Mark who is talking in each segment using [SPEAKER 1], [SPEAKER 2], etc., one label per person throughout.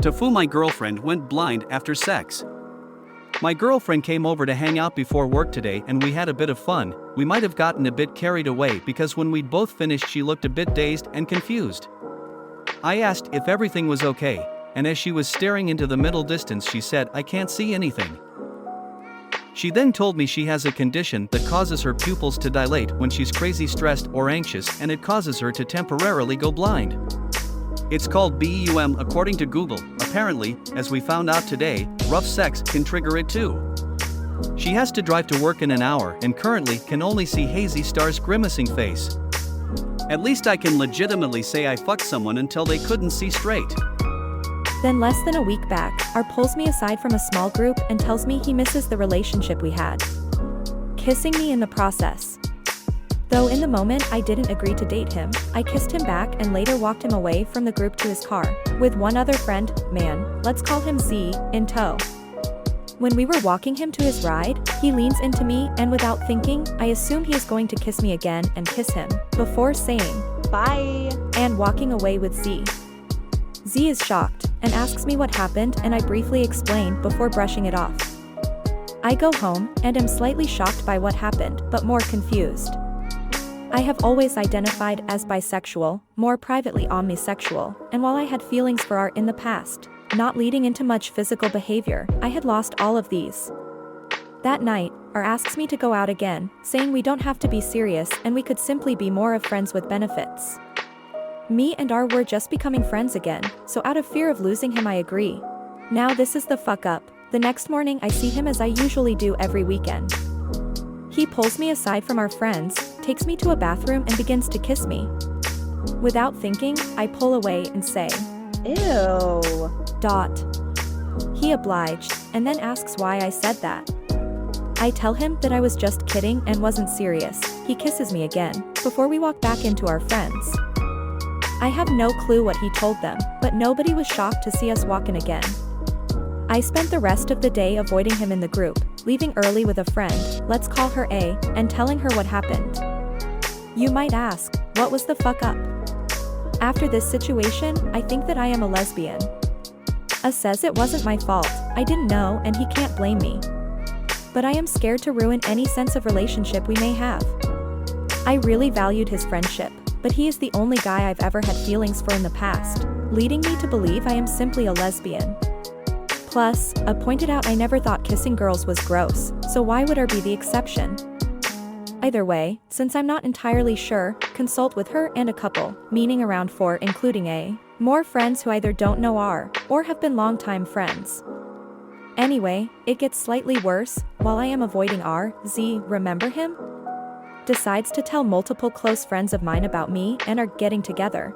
[SPEAKER 1] Tifu, my girlfriend, went blind after sex. My girlfriend came over to hang out before work today and we had a bit of fun. We might have gotten a bit carried away because when we'd both finished she looked a bit dazed and confused. I asked if everything was okay, and as she was staring into the middle distance she said, "I can't see anything." She then told me she has a condition that causes her pupils to dilate when she's crazy stressed or anxious, and it causes her to temporarily go blind. It's called BEUM according to Google. Apparently, as we found out today, rough sex can trigger it too. She has to drive to work in an hour and currently can only see Hazy Star's grimacing face. At least I can legitimately say I fucked someone until they couldn't see straight.
[SPEAKER 2] Then less than a week back, R pulls me aside from a small group and tells me he misses the relationship we had, kissing me in the process. Though in the moment I didn't agree to date him, I kissed him back and later walked him away from the group to his car, with one other friend, man, let's call him Z, in tow. When we were walking him to his ride, he leans into me and without thinking, I assume he is going to kiss me again and kiss him, before saying, "Bye," and walking away with Z. Z is shocked, and asks me what happened and I briefly explain before brushing it off. I go home, and am slightly shocked by what happened, but more confused. I have always identified as bisexual, more privately omnisexual, and while I had feelings for art in the past, not leading into much physical behavior, I had lost all of these. That night, R asks me to go out again, saying we don't have to be serious and we could simply be more of friends with benefits. Me and R were just becoming friends again, so out of fear of losing him I agree. Now this is the fuck up. The next morning I see him as I usually do every weekend. He pulls me aside from our friends, takes me to a bathroom and begins to kiss me. Without thinking, I pull away and say, "Ew." He obliged, and then asks why I said that. I tell him that I was just kidding and wasn't serious. He kisses me again, before we walk back into our friends. I have no clue what he told them, but nobody was shocked to see us walking again. I spent the rest of the day avoiding him in the group, leaving early with a friend, let's call her A, and telling her what happened. You might ask, what was the fuck up? After this situation, I think that I am a lesbian. A says it wasn't my fault, I didn't know and he can't blame me. But I am scared to ruin any sense of relationship we may have. I really valued his friendship, but he is the only guy I've ever had feelings for in the past, leading me to believe I am simply a lesbian. Plus, A pointed out I never thought kissing girls was gross, so why would R be the exception? Either way, since I'm not entirely sure, consult with her and a couple, meaning around 4 including A, more friends who either don't know R, or have been longtime friends. Anyway, it gets slightly worse. While I am avoiding R, Z, remember him? Decides to tell multiple close friends of mine about me and are getting together.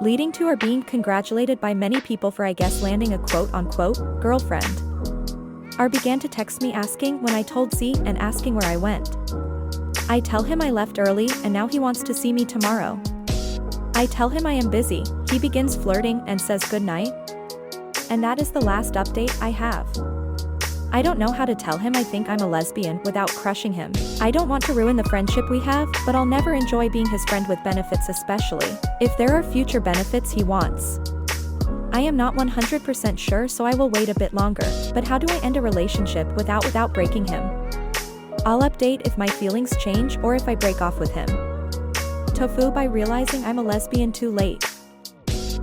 [SPEAKER 2] Leading to her being congratulated by many people for I guess landing a quote-unquote girlfriend. R began to text me asking when I told Z and asking where I went. I tell him I left early and now he wants to see me tomorrow. I tell him I am busy, he begins flirting and says goodnight. And that is the last update I have. I don't know how to tell him I think I'm a lesbian without crushing him. I don't want to ruin the friendship we have, but I'll never enjoy being his friend with benefits, especially if there are future benefits he wants. I am not 100% sure, so I will wait a bit longer, but how do I end a relationship without breaking him? I'll update if my feelings change or if I break off with him. Tofu by realizing I'm a lesbian too late.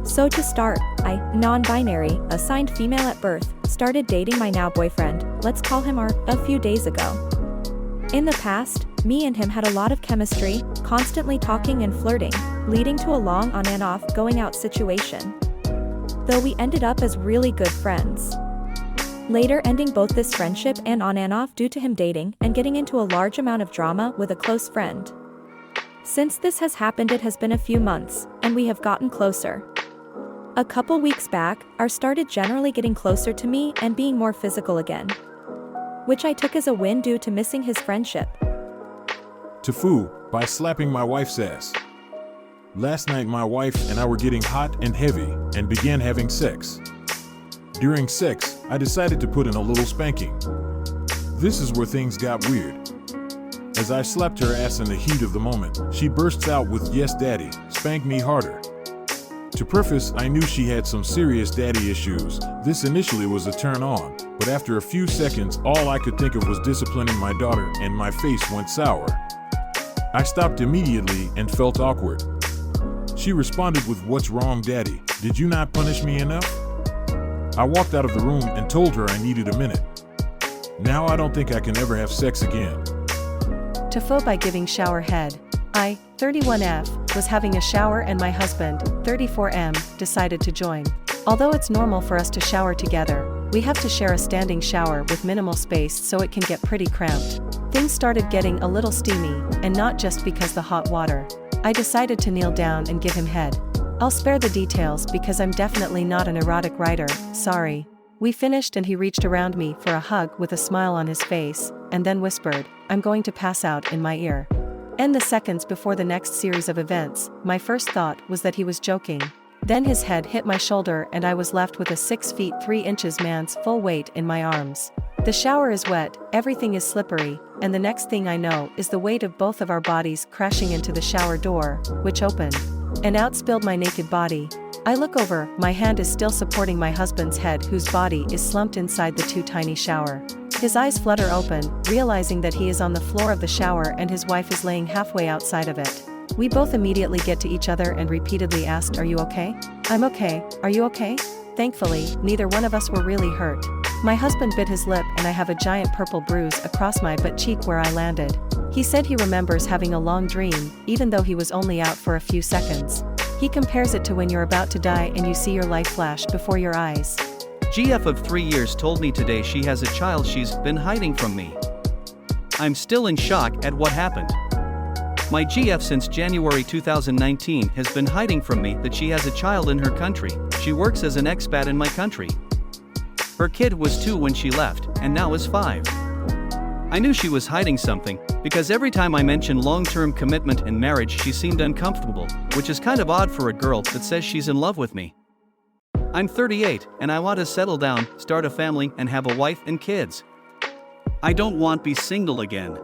[SPEAKER 2] So to start, I, non-binary, assigned female at birth, started dating my now boyfriend, let's call him R, a few days ago. In the past, me and him had a lot of chemistry, constantly talking and flirting, leading to a long on and off going out situation. Though we ended up as really good friends. Later ending both this friendship and on and off due to him dating and getting into a large amount of drama with a close friend. Since this has happened it has been a few months, and we have gotten closer. A couple weeks back, R started generally getting closer to me and being more physical again. Which I took as a win due to missing his friendship.
[SPEAKER 3] Tifu, by slapping my wife's ass. Last night my wife and I were getting hot and heavy and began having sex. During sex, I decided to put in a little spanking. This is where things got weird. As I slapped her ass in the heat of the moment, she bursts out with "Yes, daddy, spank me harder." To preface, I knew she had some serious daddy issues. This initially was a turn on, but after a few seconds, all I could think of was disciplining my daughter, and my face went sour. I stopped immediately and felt awkward. She responded with, "What's wrong, Daddy? Did you not punish me enough?" I walked out of the room and told her I needed a minute. Now I don't think I can ever have sex again.
[SPEAKER 4] Tifu by giving shower head. I, 31F, was having a shower and my husband, 34M, decided to join. Although it's normal for us to shower together, we have to share a standing shower with minimal space so it can get pretty cramped. Things started getting a little steamy, and not just because the hot water. I decided to kneel down and give him head. I'll spare the details because I'm definitely not an erotic writer, sorry. We finished and he reached around me for a hug with a smile on his face, and then whispered, "I'm going to pass out," in my ear. In the seconds before the next series of events, my first thought was that he was joking. Then his head hit my shoulder and I was left with a 6 feet 3 inches man's full weight in my arms. The shower is wet, everything is slippery, and the next thing I know is the weight of both of our bodies crashing into the shower door, which opened. And out spilled my naked body. I look over, my hand is still supporting my husband's head whose body is slumped inside the too tiny shower. His eyes flutter open, realizing that he is on the floor of the shower and his wife is laying halfway outside of it. We both immediately get to each other and repeatedly asked, "Are you okay?" "I'm okay, are you okay?" Thankfully, neither one of us were really hurt. My husband bit his lip and I have a giant purple bruise across my butt cheek where I landed. He said he remembers having a long dream, even though he was only out for a few seconds. He compares it to when you're about to die and you see your life flash before your eyes.
[SPEAKER 1] GF of 3 years told me today she has a child she's been hiding from me. I'm still in shock at what happened. My GF since January 2019 has been hiding from me that she has a child in her country. She works as an expat in my country. Her kid was 2 when she left, and now is 5. I knew she was hiding something, because every time I mentioned long-term commitment and marriage she seemed uncomfortable, which is kind of odd for a girl that says she's in love with me. I'm 38, and I want to settle down, start a family, and have a wife and kids. I don't want to be single again.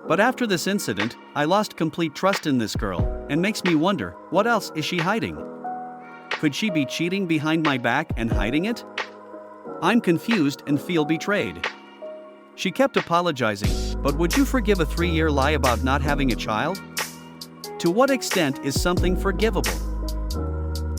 [SPEAKER 1] But after this incident, I lost complete trust in this girl, and makes me wonder, what else is she hiding? Could she be cheating behind my back and hiding it? I'm confused and feel betrayed. She kept apologizing, but would you forgive a 3-year lie about not having a child? To what extent is something forgivable?